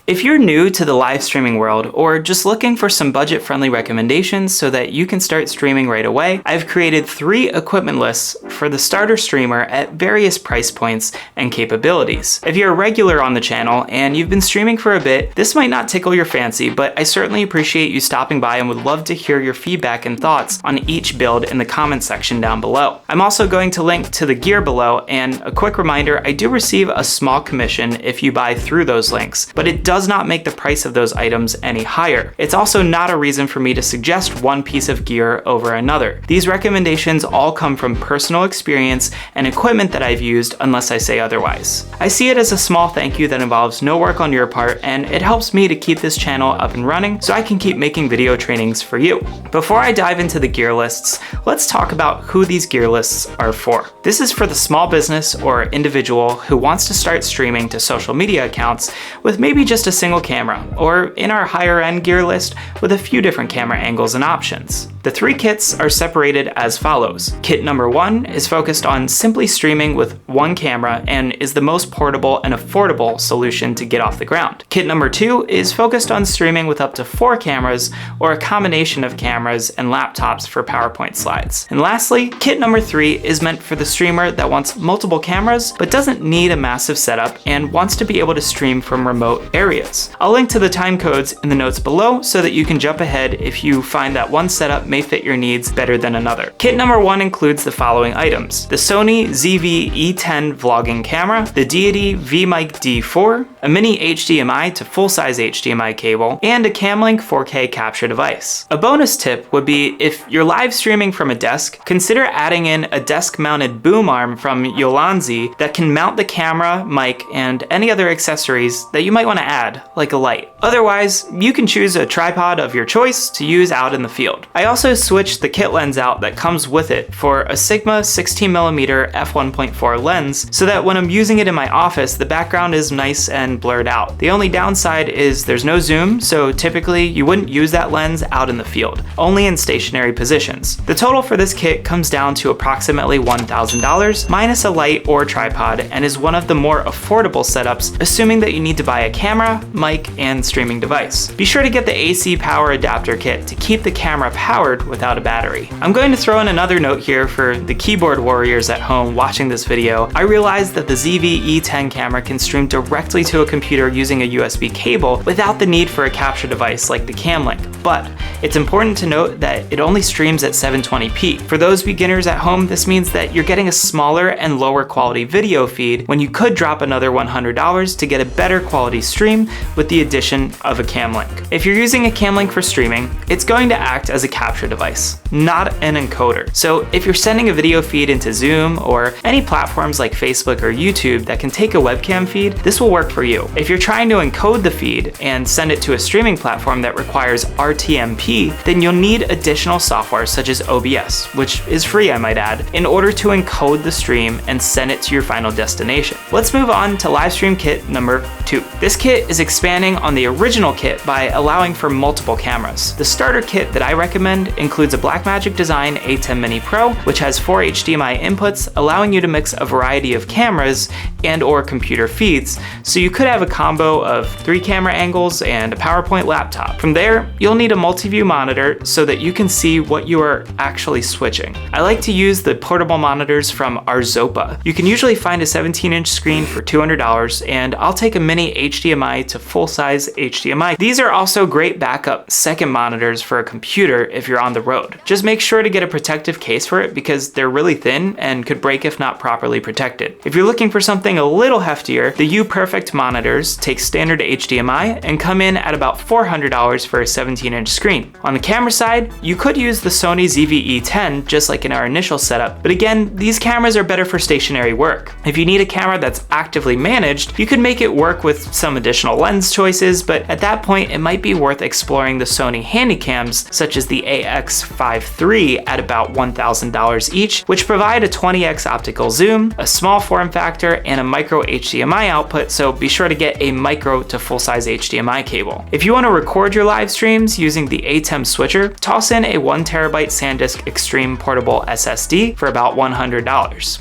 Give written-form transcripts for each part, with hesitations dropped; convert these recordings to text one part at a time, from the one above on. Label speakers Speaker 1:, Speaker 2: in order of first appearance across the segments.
Speaker 1: If you're new to the live streaming world or just looking for some budget-friendly recommendations so that you can start streaming right away, I've created 3 equipment lists for the starter streamer at various price points and capabilities. If you're a regular on the channel and you've been streaming for a bit, this might not tickle your fancy, but I certainly appreciate you stopping by and would love to hear your feedback and thoughts on each build in the comments section down below. I'm also going to link to the gear below, and a quick reminder, I do receive a small commission if you buy through those links, but it does not make the price of those items any higher. It's also not a reason for me to suggest one piece of gear over another. These recommendations all come from personal experience and equipment that I've used unless I say otherwise. I see it as a small thank you that involves no work on your part, and it helps me to keep this channel up and running so I can keep making video trainings for you. Before I dive into the gear lists, let's talk about who these gear lists are for. This is for the small business or individual who wants to start streaming to social media accounts with maybe just a single camera, or in our higher end gear list with a few different camera angles and options. The 3 kits are separated as follows. Kit number 1 is focused on simply streaming with one camera and is the most portable and affordable solution to get off the ground. Kit number 2 is focused on streaming with up to 4 cameras or a combination of cameras and laptops for PowerPoint slides. And lastly, kit number 3 is meant for the streamer that wants multiple cameras but doesn't need a massive setup and wants to be able to stream from remote areas. I'll link to the time codes in the notes below so that you can jump ahead if you find that one setup may fit your needs better than another. Kit number 1 includes the following items: the Sony ZV-E10 vlogging camera, the Deity VMic D4, a mini HDMI to full-size HDMI cable, and a Camlink 4K capture device. A bonus tip would be, if you're live streaming from a desk, consider adding in a desk-mounted boom arm from Yolanzi that can mount the camera, mic, and any other accessories that you might want to add, like a light. Otherwise, you can choose a tripod of your choice to use out in the field. I also switched the kit lens out that comes with it for a Sigma 16mm f1.4 lens so that when I'm using it in my office, the background is nice and blurred out. The only downside is there's no zoom, so typically you wouldn't use that lens out in the field, only in stationary positions. The total for this kit comes down to approximately $1,000 minus a light or tripod, and is one of the more affordable setups, assuming that you need to buy a camera, mic, and streaming device. Be sure to get the AC power adapter kit to keep the camera powered without a battery. I'm going to throw in another note here for the keyboard warriors at home watching this video. I realized that the ZV-E10 camera can stream directly to a computer using a USB cable without the need for a capture device like the Camlink, but it's important to note that it only streams at 720p. For those beginners at home, this means that you're getting a smaller and lower quality video feed when you could drop another $100 to get a better quality stream with the addition of a Camlink. If you're using a Camlink for streaming, it's going to act as a capture device, not an encoder. So if you're sending a video feed into Zoom or any platforms like Facebook or YouTube that can take a webcam feed, this will work for you. If you're trying to encode the feed and send it to a streaming platform that requires RTMP, then you'll need additional software such as OBS, which is free, I might add, in order to encode the stream and send it to your final destination. Let's move on to Livestream kit number 2. This kit is expanding on the original kit by allowing for multiple cameras. The starter kit that I recommend includes a Blackmagic Design A10 Mini Pro, which has 4 HDMI inputs, allowing you to mix a variety of cameras and or computer feeds, so you could have a combo of 3 camera angles and a PowerPoint laptop. From there, you'll need a multi-view monitor so that you can see what you are actually switching. I like to use the portable monitors from Arzopa. You can usually find a 17-inch screen for $200, and I'll take a mini HDMI to full-size HDMI. These are also great backup second monitors for a computer if you're on the road. Just make sure to get a protective case for it because they're really thin and could break if not properly protected. If you're looking for something a little heftier, the UPerfect monitors take standard HDMI and come in at about $400 for a 17-inch screen. On the camera side, you could use the Sony ZV-E10 just like in our initial setup, but again, these cameras are better for stationary work. If you need a camera that's actively managed, you could make it work with some additional lens choices, but at that point, it might be worth exploring the Sony Handycams, such as the AX5 III at about $1,000 each, which provide a 20x optical zoom, a small form factor, and a micro HDMI output, so be sure to get a micro to full-size HDMI cable. If you want to record your live streams using the ATEM switcher, toss in a 1TB SanDisk Extreme portable SSD for about $100.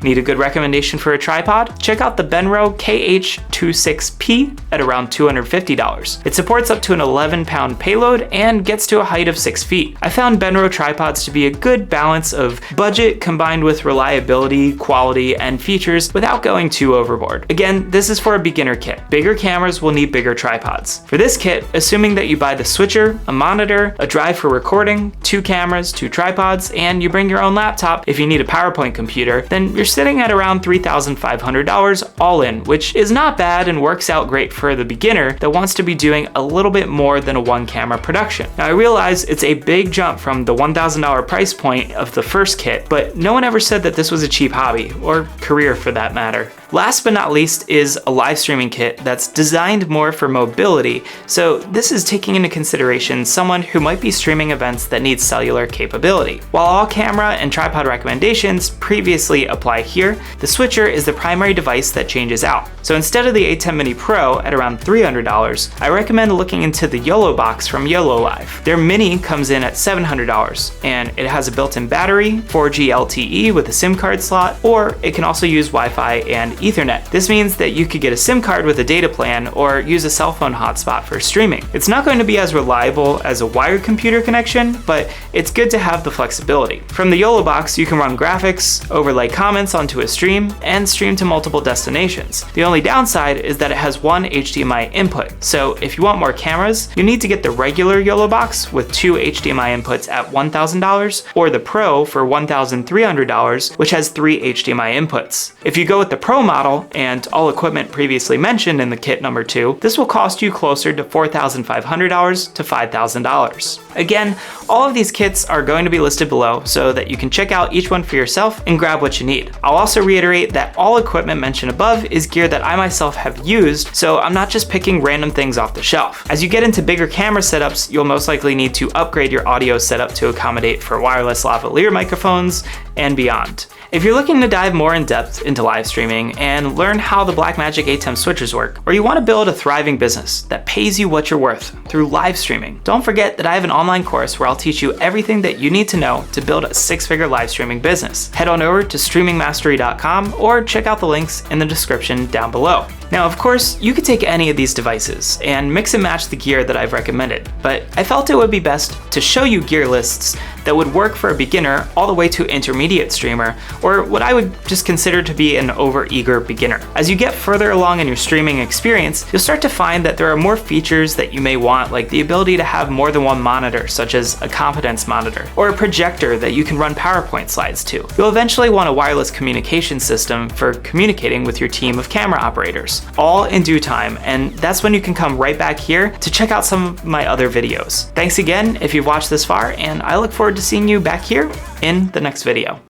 Speaker 1: Need a good recommendation for a tripod? Check out the Benro KH26P at around $250. It supports up to an 11-pound payload and gets to a height of 6 feet. I found Benro tripods to be a good balance of budget combined with reliability, quality, and features without going too overboard. Again, this is for a beginner kit. Bigger cameras will need bigger tripods. For this kit, assuming that you buy the switcher, a monitor, a drive for recording, 2 cameras, 2 tripods, and you bring your own laptop if you need a PowerPoint computer, then you're sitting at around $3,500 all in, which is not bad and works out great for the beginner that wants to be doing a little bit more than a 1-camera production. Now I realize it's a big jump from the $1,000 price point of the first kit, but no one ever said that this was a cheap hobby, or career for that matter. Last but not least is a live streaming kit that's designed more for mobility, so this is taking into consideration someone who might be streaming events that need cellular capability. While all camera and tripod recommendations previously apply here, the switcher is the primary device that changes out. So instead of the A10 Mini Pro at around $300, I recommend looking into the YOLO box from YOLO Live. Their Mini comes in at $700, and it has a built-in battery, 4G LTE with a SIM card slot, or it can also use Wi-Fi and Ethernet. This means that you could get a SIM card with a data plan or use a cell phone hotspot for streaming. It's not going to be as reliable as a wired computer connection, but it's good to have the flexibility. From the YOLO box, you can run graphics, overlay comments onto a stream, and stream to multiple destinations. The only downside is that it has one HDMI input, so if you want more cameras, you need to get the regular YOLO box with 2 HDMI inputs at $1,000, or the Pro for $1,300, which has 3 HDMI inputs. If you go with the Pro model and all equipment previously mentioned in the kit number 2, this will cost you closer to $4,500 to $5,000. Again, all of these kits are going to be listed below so that you can check out each one for yourself and grab what you need. I'll also reiterate that all equipment mentioned above is gear that I myself have used, so I'm not just picking random things off the shelf. As you get into bigger camera setups, you'll most likely need to upgrade your audio setup to accommodate for wireless lavalier microphones and beyond. If you're looking to dive more in depth into live streaming and learn how the Blackmagic ATEM switchers work, or you want to build a thriving business that pays you what you're worth through live streaming, don't forget that I have an online course where I'll teach you everything that you need to know to build a 6-figure live streaming business. Head on over to streamingmastery.com or check out the links in the description down below. Now, of course, you could take any of these devices and mix and match the gear that I've recommended, but I felt it would be best to show you gear lists that would work for a beginner all the way to intermediate streamer, or what I would just consider to be an over-eager beginner. As you get further along in your streaming experience, you'll start to find that there are more features that you may want, like the ability to have more than one monitor, such as a competence monitor, or a projector that you can run PowerPoint slides to. You'll eventually want a wireless communication system for communicating with your team of camera operators, all in due time, and that's when you can come right back here to check out some of my other videos. Thanks again if you've watched this far, and I look forward to seeing you back here in the next video.